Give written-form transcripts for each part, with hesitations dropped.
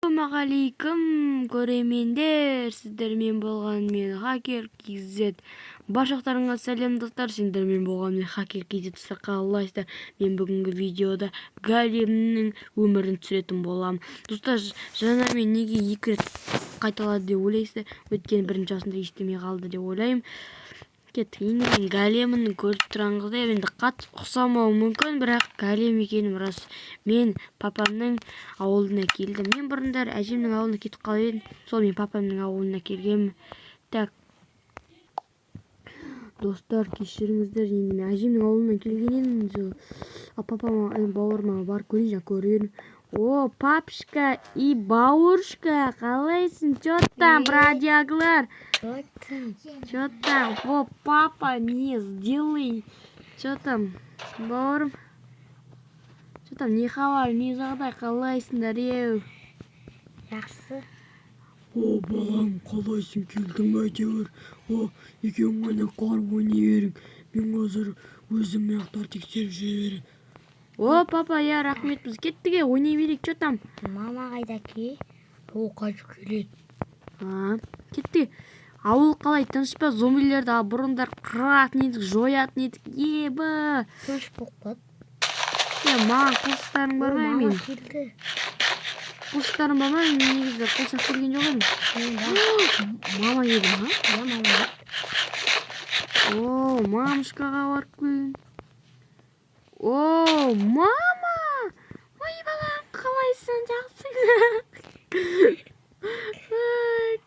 Ассалаумағалейкум көрермендер, сіздермен болған мен Хакер KZ. Баршаларыңа сәлем достар, сендермен болған мен Хакер KZ. Қалайсыздар? Мен бүгінгі видеода Големнің өмірін түсіретін боламын. Достар, жаңа мен неге екі рет қайталады деп ойлайсыздар? Өткен бірінші жасында естімей қалды деп ойлаймын. Кеттік, Големнің көріп тұрғаныңыздай енді қатты ұқсамауы мүмкін, бірақ Голем екенім рас. Мен папамның ауылына келдім. Мен бұрындар әжемнің ауылына кетіп қалып едім. Сол мен папамның ауылына келгенмін. Так, достар, кешіріңіздер, енді мен әжемнің ауылына келген едім. Папама бауырыма барып көрейін, көрейін. О, папушка и бабушка, қалайсың? Чё там, бродяглар? Чё там? О, папа, не сделай. Чё там, бауырым? Чё там, не хабар, не жағдай, қалайсыңдар, еу? Жақсы. О, балам, қалайсың, келдің әйтеуір? О, екеуің ғана қарып ойнай берің. Мен қазір өзім аяқтар тексеріп жүре берем. О, папа, я рахмет, біз кеттіге, ойнай берейік, чё там? Мама қайда ке? Ол қайтып келеді. Кетті. Ауыл қалай, тыныш па? Зомбилерді бұрындар қыратын едік, жоятын едік. Ебі. Тыныш болып қалды. Маған қылыштарың бар ма? Мама келді. Қылыштарың бар ма? Мен негізі қылышақ келген жоқ едім. Мама келді ма? Иә, мама келді. О, мамышкаға барып келдім. О, мама! Ой, балам, қалайсың, жақсың?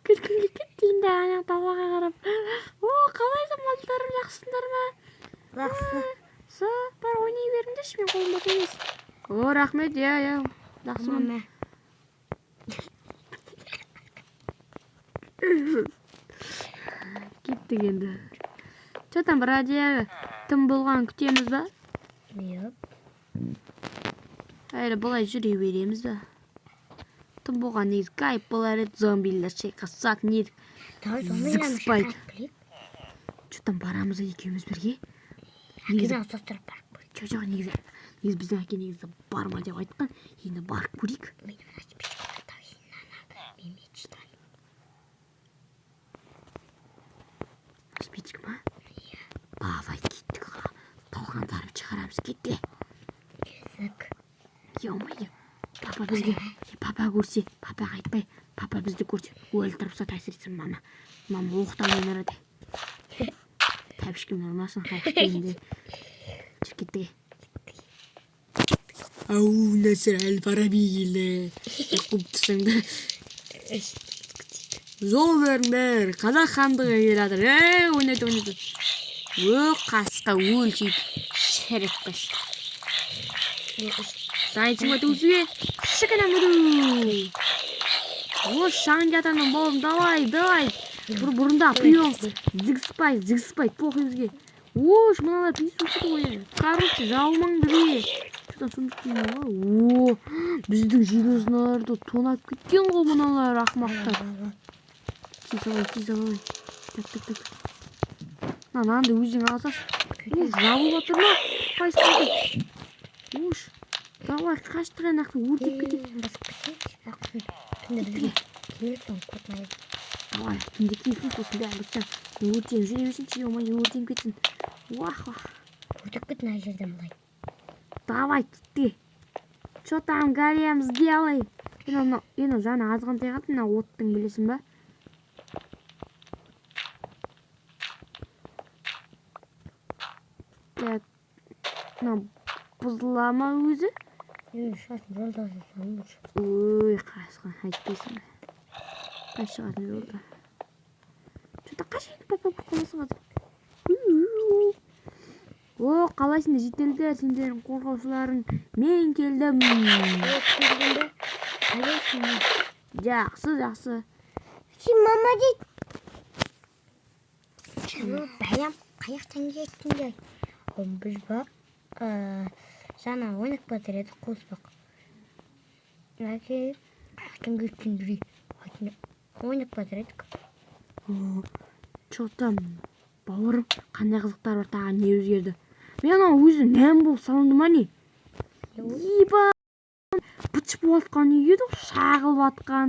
Күлкімге кетті енді аяқ далаға қарап. О, қалайсың, малдарым, жақсыңдар ма? Жақсы. Бар ойнай беріңдерші, мен қолым бос емес. О, рахмет, иә, жақсымын. Кеттік енді. Чё там, бродяга? Тым болған күтеміз ба? Нет. Әлі бұлай жүре береміз ба? Тым болған негіз кайып болар еді, зомбилер шайқасатын едік. Зықспайды. Чё там, барамыз екеуміз бірге? Әкені ұстастырып барып көрейік. Жоқ, негізі біздің әке негізі барма деп айтқан. Енді барып көрейік. Спичка ма? Давай, кеттік. Талғандарын шығарамыз, кетті. Кезік. Ё-моё, папа бізге, папа көрсе, папаға айтпай, папа бізді көрсе, өлтіріп әсіресе мама. Мама оқтан ойнарады. Тәбішкім нормасын қайықпейінде. Кеттіге. Ау, Насыр Әл-Фараби келді. Қуып тұрсаңда. Жол беріңдер, қазақ хандығы келатыр. Ойнайды. Қасқа өлшейді. Шәрекпеш. Зайцың өті өзіге. Шықынан мүру. О, шаң жатаның болым, давай. Бұрында прием. Зігіспай, похуй бізге. Ош, мыналар пейс өтседі ойы. Короче, жауымаң бізге. Шыдан сұмыстың оға. О, біздің железналарды тонап кеткен ғой мыналар ақмақтар. Тезалай. Так. Нанды өзің алсаш. Жабыл батыр ма? Қайсы қалды. Ош, давай, қаштырған ақты өртеп кетеді. Давай, түнде келсін сосын бәрі бітсен. Өртен жүре берсінші, өртен кетсін. Уах. Өртеп кетін әй жерден бұлай. Давай, кетті. Чё там, Голем, сделай. Ені жаны азғантай қалды, мына оттың білесің ба? Так, бұзыла ма өзі? Шашын жолда жасам бұш. Ой, қасқан, айтпейсің. Қашығатын жолда. Что-то қашайды, папа құтқаласың қазір. О, қалайсыңдар жетелдер, сендердің қорғаушыларың. Мен келдім. Келгенде, қалайсың? Жақсы. Сен мама дейді. Бәлем, қаяқтан кеттіңдер? Біз ба, жаңа ойнақ батыр еді, қоспақ. Әке, қаяқтан кеттіңдер? Ойнақ батыр едік. Чё там, бауырым, қандай қызықтар бар, таған не өзгерді? Мен өзі нәм болып салынды ма не? Еба! Бұч болып жатқан үй еді ғой, шағылып жатқан.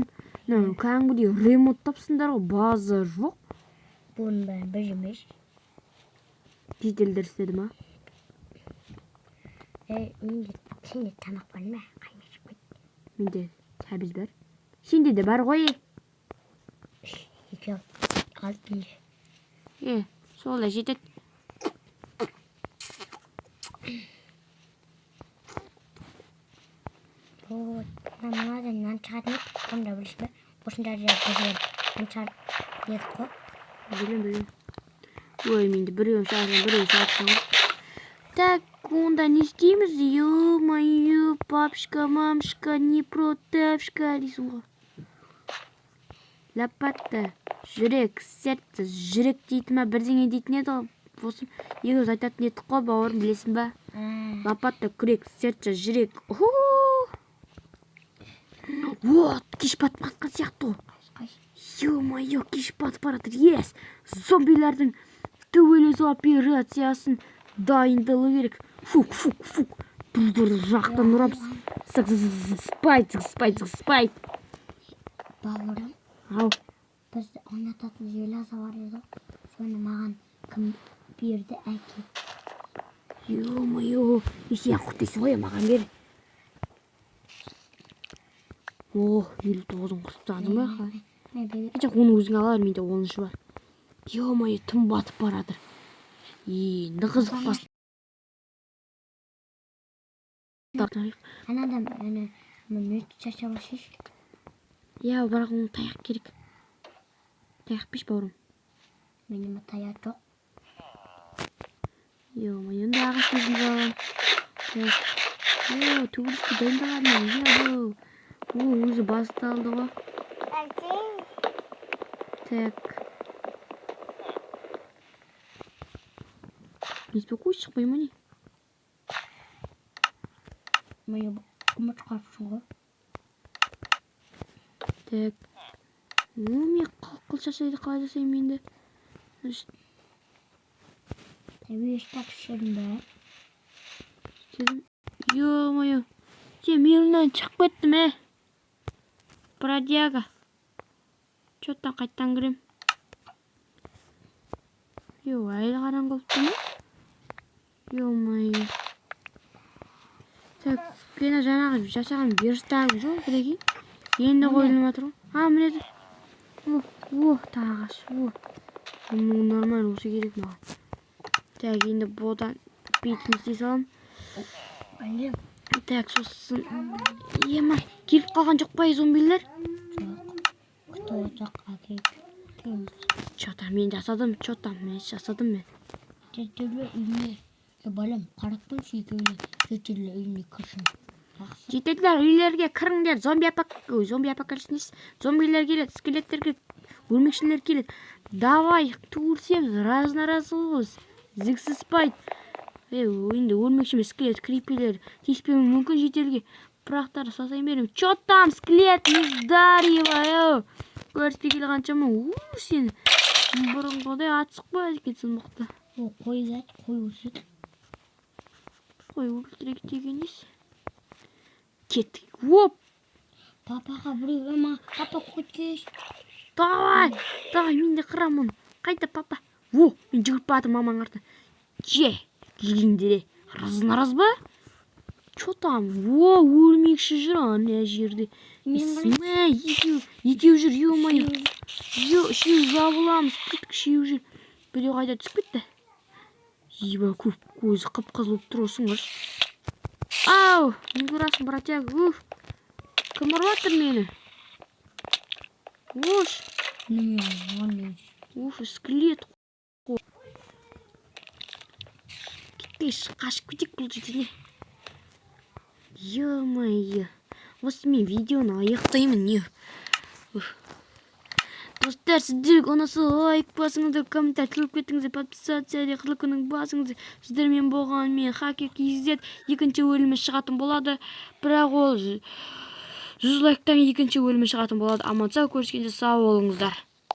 Кәдімгідей ремонттапсыңдар ғой, база жоқ. Бұның бәрін біз емес. Жителдер істеді ма? Сенде тамақ бар ма? Қаймешіп қойды. Менде сәбіз бар. Сенде де бар ғой. Екеу алып менде. Сол да жетеді. Вот, мынадан нан шығатын еді, оны да білесіз бе? Осында бізбен нан шығарып едік қой. Білем. Ой, менде біреуін шығарсам. Так, онда не істейміз? Ё-моё, папшка, мамшка, не протившка дейсің ғой. Лопата, жүрек, сердце, жүрек дейтін ма, бірдеңе дейтін еді ғой. Осы екеуміз айтатын едік қой, бауырым, білесің ба? Лопата, күрек, сердце, жүрек. Вот, кеш батып қатқан сияқты ғой. Ё-моё, кеш батып баратыр. Ес, зомбилердің төбелесу операциясын дайындалу керек. Фук. Бір жақтан ұрамыз. Спайт. Бауырым, Ау, біз ойнататын железо бар еді. Соны маған кім берді әке? ё-моё, сен құттайсың ғой, маған бер. 59-ын құттадың ба? Жоқ, оны өзің алар, менде 10-шы бар. Ё-моё, тым батып барадыр. Енді қызық бас. Анадам, мөт шаша башиш. Бірақ оның таяқ керек. Таяқ беш, бауырым. Менің таяқ жоқ. Ё-моё, енді ағаш көзім жалам. Төбелеске дайындалады. Өзі басталды ғой. Так. Не успокойся, поймани. Мені ұмыт қапшын ғой. Так. Мен қыл шашайды қалай жасаймын енді. Тәуештак шерім бә. Ё-моё. Сен миыңнан шығып кеттім, бродяга. Чоттан қайттан кірем. Әлі қараңғы болыпты ма? Ё-моё. Так, мен жаңағы жасаған верстагы жоқ, бірегей. Енді қойылым атыр ғой. Мінеді. Тағаш. Нормально осы керек маған. Так, енді бұдан бетін істей салам. Так, сосын. Емай, келіп қалған жоқ па, зомбилер? Жоқ, әке. Чота, мен жасадым. Жетерлі үйіне, балам, қарақпын шекеулі, жетерлі үйіне кіршін. Жетерлер үйлерге кіріңдер, зомби апокалипсис. Зомбилер келеді, скелеттер келеді, өлмекшілер келеді. Давай, туырсеміз, раз олғыз. Зіксіспайд. Енді өлмекшіме скелет, крипилер, тиіспеуі мүмкін жетелге. Пырақтары сасайын берем. Чо там, скелет, не здаривай, көріспей келі қаншама. Сен бұрынғыдай атсық ба әзекетсін мұқты. Қой өсет. Қой өлтірек деген ес. Кеттік. Оп! Папаға біреу ема, папа көткеш. Давай, мен де қырам оны. Қайда папа? Мен жүгіріп батыр мамаң арты. Келгендере. Разынараз ба? Чо там? Өлмекші жүр ана жерде. Екеу жүр, ё-моё. Үшеу жабыламыз, кеттік үшеу жүр. Біреу қайда түсіп кетті. Көзі қып-қызыл болып тұр осың ғыш. Ау, не көрасың, братяг. Кім ұрватыр мені? Скелет. Қашып кетек бұл жетіне. Ё-моё. Осы мен видеоны аяқтаймын, не? Достар, сіздер онысы лайк басыңыздар, комментарий тылып кеттіңіздер, подписация қылықының басыңыздар. Сіздермен болған мен Хакер KZ екінші өлімі шығатын болады. Бірақ ол 100 лайктан екінші өлімі шығатын болады. Аман сау, көріскенде сау болыңыздар.